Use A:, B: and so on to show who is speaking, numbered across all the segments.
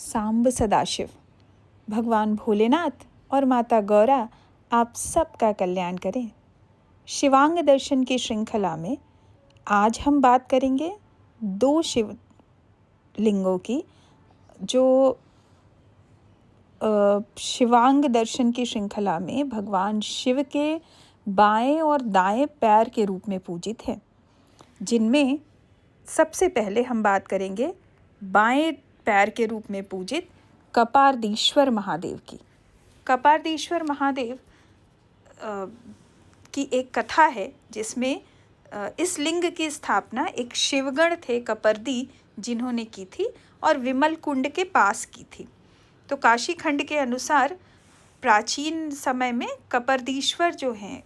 A: सांब सदाशिव, भगवान भोलेनाथ और माता गौरा आप सबका कल्याण करें। शिवांग दर्शन की श्रृंखला में आज हम बात करेंगे 2 शिवलिंगों की, जो शिवांग दर्शन की श्रृंखला में भगवान शिव के बाएं और दाएं पैर के रूप में पूजित हैं, जिनमें सबसे पहले हम बात करेंगे बाएं पैर के रूप में पूजित कपारदीश्वर महादेव की। कपारदीश्वर महादेव की एक कथा है जिसमें इस लिंग की स्थापना एक शिवगण थे कपर्दी जिन्होंने की थी और विमल कुंड के पास की थी। तो काशी खंड के अनुसार प्राचीन समय में कपर्दीश्वर जो हैं,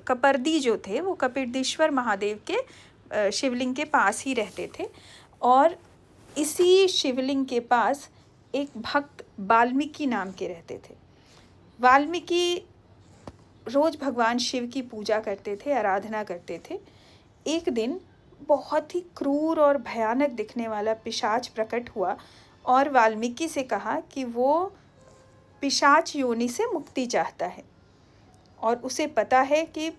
A: कपर्दी जो थे वो कपिरदीश्वर महादेव के शिवलिंग के पास ही रहते थे। और इसी शिवलिंग के पास एक भक्त वाल्मीकि नाम के रहते थे। वाल्मीकि रोज भगवान शिव की पूजा करते थे, आराधना करते थे। एक दिन बहुत ही क्रूर और भयानक दिखने वाला पिशाच प्रकट हुआ और वाल्मीकि से कहा कि वो पिशाच योनि से मुक्ति चाहता है और उसे पता है कि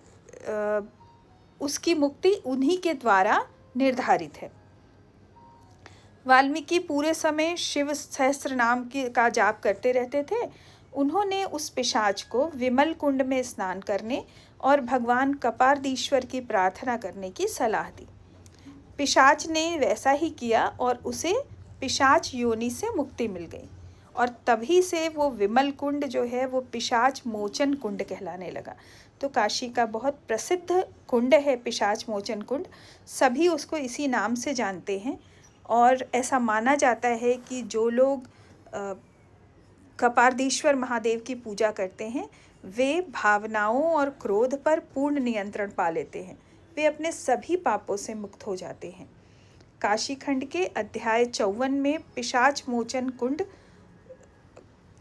A: उसकी मुक्ति उन्हीं के द्वारा निर्धारित है। वाल्मीकि पूरे समय शिव सहस्त्र नाम का जाप करते रहते थे। उन्होंने उस पिशाच को विमल कुंड में स्नान करने और भगवान कपारदीश्वर की प्रार्थना करने की सलाह दी। पिशाच ने वैसा ही किया और उसे पिशाच योनि से मुक्ति मिल गई और तभी से वो विमल कुंड जो है वो पिशाच मोचन कुंड कहलाने लगा। तो काशी का बहुत प्रसिद्ध कुंड है पिशाच मोचन कुंड, सभी उसको इसी नाम से जानते हैं। और ऐसा माना जाता है कि जो लोग कपारदीश्वर महादेव की पूजा करते हैं वे भावनाओं और क्रोध पर पूर्ण नियंत्रण पा लेते हैं, वे अपने सभी पापों से मुक्त हो जाते हैं। काशी खंड के अध्याय 54 में पिशाच मोचन कुंड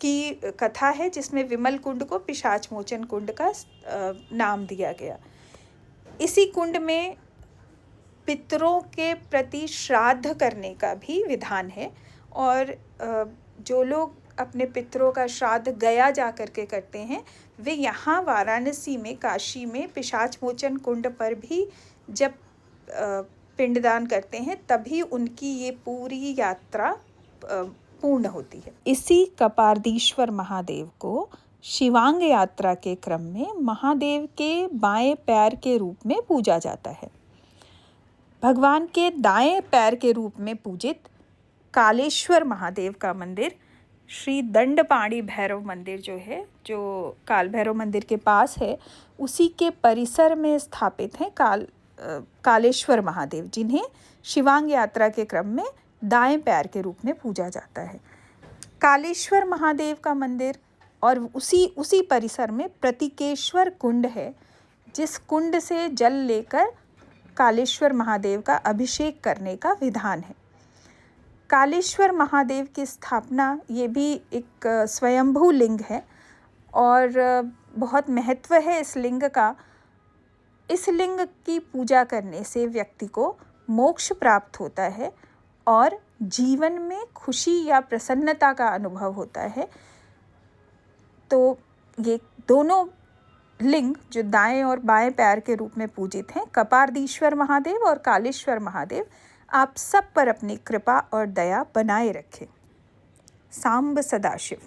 A: की कथा है, जिसमें विमल कुंड को पिशाच मोचन कुंड का नाम दिया गया। इसी कुंड में पितरों के प्रति श्राद्ध करने का भी विधान है और जो लोग अपने पितरों का श्राद्ध गया जा करके करते हैं वे यहाँ वाराणसी में, काशी में पिशाच मोचन कुंड पर भी जब पिंडदान करते हैं तभी उनकी ये पूरी यात्रा पूर्ण होती है। इसी कपारदीश्वर महादेव को शिवांग यात्रा के क्रम में महादेव के बाएं पैर के रूप में पूजा जाता है। भगवान के दाएं पैर के रूप में पूजित कालेश्वर महादेव का मंदिर श्री दंडपाणी भैरव मंदिर जो है, जो काल भैरव मंदिर के पास है, उसी के परिसर में स्थापित हैं कालेश्वर महादेव, जिन्हें शिवांग यात्रा के क्रम में दाएं पैर के रूप में पूजा जाता है। कालेश्वर महादेव का मंदिर और उसी परिसर में प्रतिकेश्वर कुंड है, जिस कुंड से जल लेकर कालेश्वर महादेव का अभिषेक करने का विधान है। कालेश्वर महादेव की स्थापना ये भी एक स्वयंभू लिंग है और बहुत महत्व है इस लिंग का। इस लिंग की पूजा करने से व्यक्ति को मोक्ष प्राप्त होता है और जीवन में खुशी या प्रसन्नता का अनुभव होता है। तो ये दोनों लिंग जो दाएं और बाएं पैर के रूप में पूजित हैं, कपारदीश्वर महादेव और कालेश्वर महादेव, आप सब पर अपनी कृपा और दया बनाए रखें। सांब सदाशिव।